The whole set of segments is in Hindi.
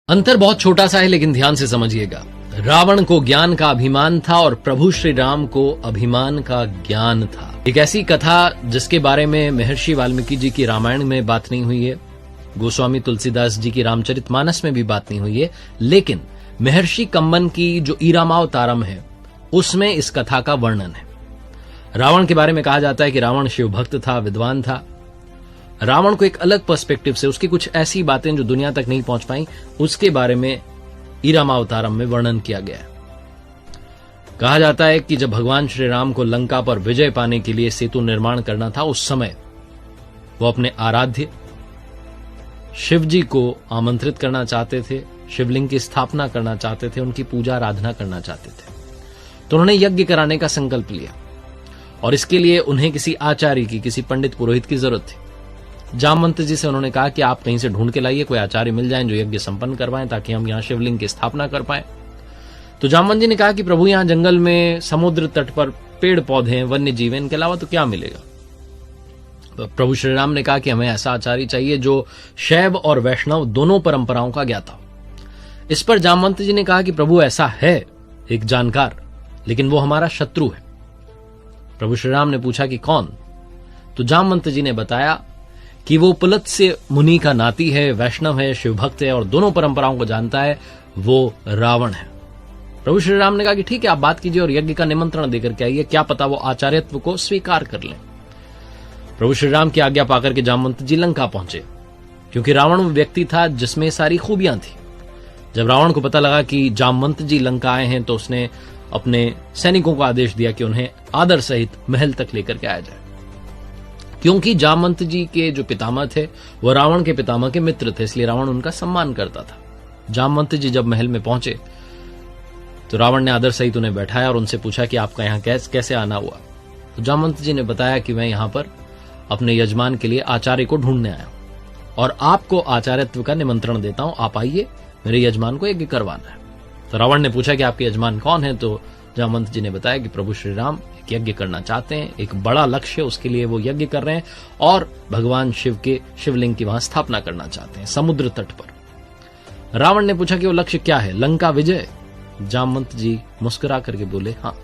अंतर बहुत छोटा सा है, लेकिन ध्यान से समझिएगा। रावण को ज्ञान का अभिमान था और प्रभु श्री राम को अभिमान का ज्ञान था। एक ऐसी कथा जिसके बारे में महर्षि वाल्मीकि जी की रामायण में बात नहीं हुई है, गोस्वामी तुलसीदास जी की रामचरितमानस में भी बात नहीं हुई है, लेकिन महर्षि कंबन की जो ईरामावतारम है उसमें इस कथा का वर्णन है। रावण के बारे में कहा जाता है कि रावण शिव भक्त था, विद्वान था। रावण को एक अलग पर्सपेक्टिव से उसकी कुछ ऐसी बातें जो दुनिया तक नहीं पहुंच पाई, उसके बारे में ईरामावतारम में वर्णन किया गया है। कहा जाता है कि जब भगवान श्री राम को लंका पर विजय पाने के लिए सेतु निर्माण करना था, उस समय वो अपने आराध्य शिव जी को आमंत्रित करना चाहते थे, शिवलिंग की स्थापना करना चाहते थे, उनकी पूजा आराधना करना चाहते थे। तो उन्होंने यज्ञ कराने का संकल्प लिया और इसके लिए उन्हें किसी आचार्य की, किसी पंडित पुरोहित की जरूरत थी। जामवंत जी से उन्होंने कहा कि आप कहीं से ढूंढ के लाइए, कोई आचार्य मिल जाए जो यज्ञ संपन्न करवाएं ताकि हम यहां शिवलिंग की स्थापना कर पाए। तो जामवंत जी ने कहा कि प्रभु यहां जंगल में, समुद्र तट पर पेड़ पौधे हैं, वन्य जीव हैं, इनके अलावा तो क्या मिलेगा। तो प्रभु श्री राम ने कहा कि हमें ऐसा आचार्य चाहिए जो शैव और वैष्णव दोनों परंपराओं का ज्ञाता हो। इस पर जामवंत जी ने कहा कि प्रभु ऐसा है एक जानकार, लेकिन वो हमारा शत्रु है। प्रभु श्री राम ने पूछा कि कौन। तो जामवंत जी ने बताया कि वो पुलत्स्य मुनि का नाती है, वैष्णव है, शिवभक्त है और दोनों परंपराओं को जानता है, वो रावण है। प्रभु श्री राम ने कहा कि ठीक है, आप बात कीजिए और यज्ञ का निमंत्रण देकर के आइए, क्या पता वो आचार्यत्व को स्वीकार कर लें। प्रभु श्री राम की आज्ञा पाकर के जामवंत जी लंका पहुंचे, क्योंकि रावण वो व्यक्ति था जिसमें सारी खूबियां थी। जब रावण को पता लगा कि जामवंत जी लंका आए हैं, तो उसने अपने सैनिकों को आदेश दिया कि उन्हें आदर सहित महल तक लेकर के आया जाए, क्योंकि जामवंत जी के जो पितामह थे वो रावण के पितामह के मित्र थे, इसलिए रावण उनका सम्मान करता था। जामवंत जी जब महल में पहुंचे तो रावण ने आदर सहित उन्हें बैठाया और उनसे पूछा कि आपका यहां कैसे आना हुआ। तो जामवंत जी ने बताया कि मैं यहां पर अपने यजमान के लिए आचार्य को ढूंढने आया हूं और आपको आचार्यत्व का निमंत्रण देता हूं, आप आइए, मेरे यजमान को यज्ञ करवाना है। तो रावण ने पूछा कि आपके यजमान कौन है। तो जामवंत जी ने बताया कि प्रभु श्री राम एक यज्ञ करना चाहते हैं, एक बड़ा लक्ष्य, उसके लिए वो यज्ञ कर रहे हैं और भगवान शिव के शिवलिंग की वहां स्थापना करना चाहते हैं समुद्र तट पर। रावण ने पूछा कि वो लक्ष्य क्या है, लंका विजय। जामवंत जी मुस्कुरा करके बोले हाँ।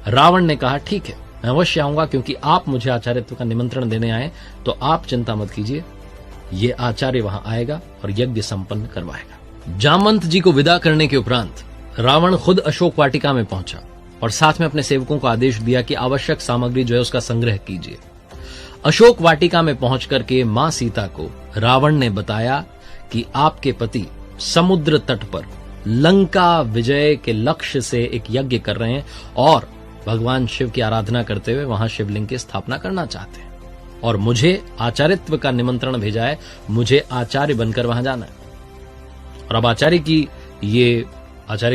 रावण ने कहा ठीक है, मैं अवश्य आऊंगा, क्योंकि आप मुझे आचार्यत्व का निमंत्रण देने आए, तो आप चिंता मत कीजिए, ये आचार्य वहां आएगा और यज्ञ संपन्न करवाएगा। जामवंत जी को विदा करने के उपरांत रावण खुद अशोक वाटिका में पहुंचा और साथ में अपने सेवकों को आदेश दिया कि आवश्यक सामग्री जो है उसका संग्रह कीजिए। अशोक वाटिका में पहुंच करके मां सीता को रावण ने बताया कि आपके पति समुद्र तट पर लंका विजय के लक्ष्य से एक यज्ञ कर रहे हैं और भगवान शिव की आराधना करते हुए वहां शिवलिंग की स्थापना करना चाहते हैं और मुझे आचार्यत्व का निमंत्रण भेजा है, मुझे आचार्य बनकर वहां जाना है। और अब आचार्य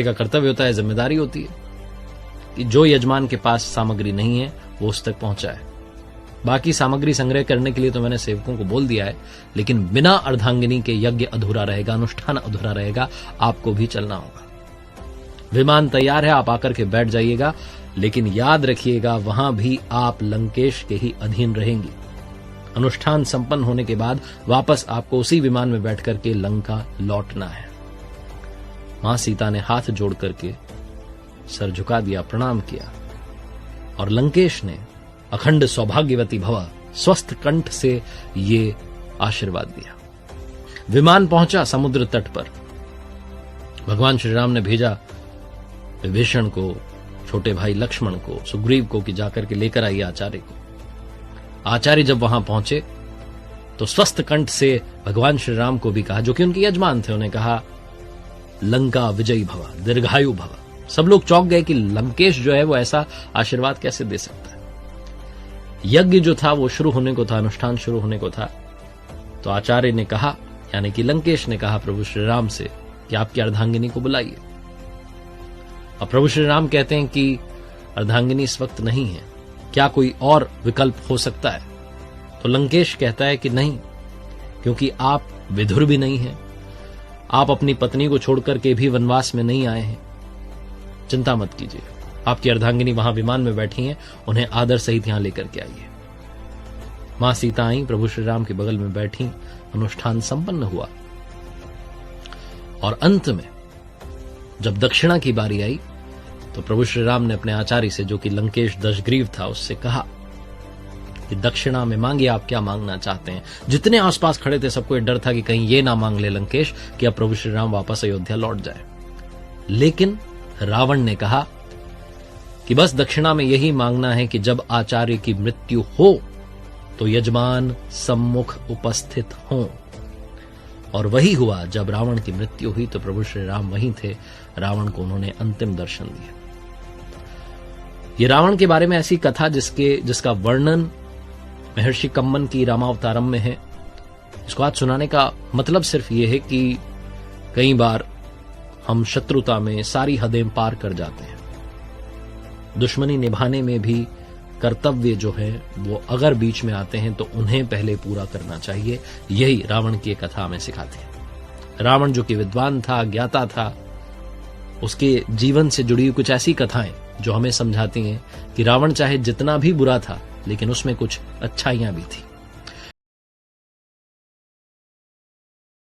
का कर्तव्य होता है, जिम्मेदारी होती है कि जो यजमान के पास सामग्री नहीं है वो उस तक पहुंचाए। बाकी सामग्री संग्रह करने के लिए तो मैंने सेवकों को बोल दिया है, लेकिन बिना अर्धांगिनी के यज्ञ अधूरा रहेगा, अनुष्ठान अधूरा रहेगा, आपको भी चलना होगा। विमान तैयार है, आप आकर के बैठ जाइएगा, लेकिन याद रखिएगा वहां भी आप लंकेश के ही अधीन रहेंगी। अनुष्ठान संपन्न होने के बाद वापस आपको उसी विमान में बैठ करके लंका लौटना है। मां सीता ने हाथ जोड़ करके सर झुका दिया, प्रणाम किया और लंकेश ने अखंड सौभाग्यवती भव स्वस्थ कंठ से ये आशीर्वाद दिया। विमान पहुंचा समुद्र तट पर। भगवान श्री राम ने भेजा विभीषण को, छोटे भाई लक्ष्मण को, सुग्रीव को कि जाकर के लेकर आइए आचार्य को। आचार्य जब वहां पहुंचे तो स्वस्थ कंठ से भगवान श्री राम को भी कहा, जो कि उनके यजमान थे, उन्हें कहा लंका विजयी भव, दीर्घायु भव। सब लोग चौंक गए कि लंकेश जो है वो ऐसा आशीर्वाद कैसे दे सकता है। यज्ञ जो था वो शुरू होने को था, अनुष्ठान शुरू होने को था। तो आचार्य ने कहा, यानी कि लंकेश ने कहा प्रभु श्री राम से कि आपकी अर्धांगिनी को बुलाइए। अब प्रभु श्री राम कहते हैं कि अर्धांगिनी इस वक्त नहीं है, क्या कोई और विकल्प हो सकता है। तो लंकेश कहता है कि नहीं, क्योंकि आप विधुर भी नहीं हैं, आप अपनी पत्नी को छोड़कर के भी वनवास में नहीं आए हैं। चिंता मत कीजिए, आपकी अर्धांगिनी वहां विमान में बैठी हैं, उन्हें आदर सहित यहां लेकर के आइए। मां सीता आई, प्रभु श्री राम के बगल में बैठी, अनुष्ठान संपन्न हुआ। और अंत में जब दक्षिणा की बारी आई तो प्रभु श्री राम ने अपने आचार्य से, जो कि लंकेश दशग्रीव था, उससे कहा कि दक्षिणा में मांगिए, आप क्या मांगना चाहते हैं। जितने आसपास खड़े थे सबको डर था कि कहीं ये ना मांग ले लंकेश कि अब प्रभु श्री राम वापस अयोध्या लौट जाए। लेकिन रावण ने कहा कि बस दक्षिणा में यही मांगना है कि जब आचार्य की मृत्यु हो तो यजमान सम्मुख उपस्थित हों। और वही हुआ। जब रावण की मृत्यु हुई तो प्रभु श्री राम वहीं थे। रावण को उन्होंने अंतिम दर्शन दिया। ये रावण के बारे में ऐसी कथा जिसका वर्णन महर्षि कम्मन की रामावतारम में है। इसको आज सुनाने का मतलब सिर्फ ये है कि कई बार हम शत्रुता में सारी हदें पार कर जाते हैं। दुश्मनी निभाने में भी कर्तव्य जो है वो अगर बीच में आते हैं तो उन्हें पहले पूरा करना चाहिए। यही रावण की कथा हमें सिखाती है। रावण जो कि विद्वान था, ज्ञाता था, उसके जीवन से जुड़ी कुछ ऐसी कथाएं जो हमें समझाती हैं कि रावण चाहे जितना भी बुरा था लेकिन उसमें कुछ अच्छाइयां भी थी।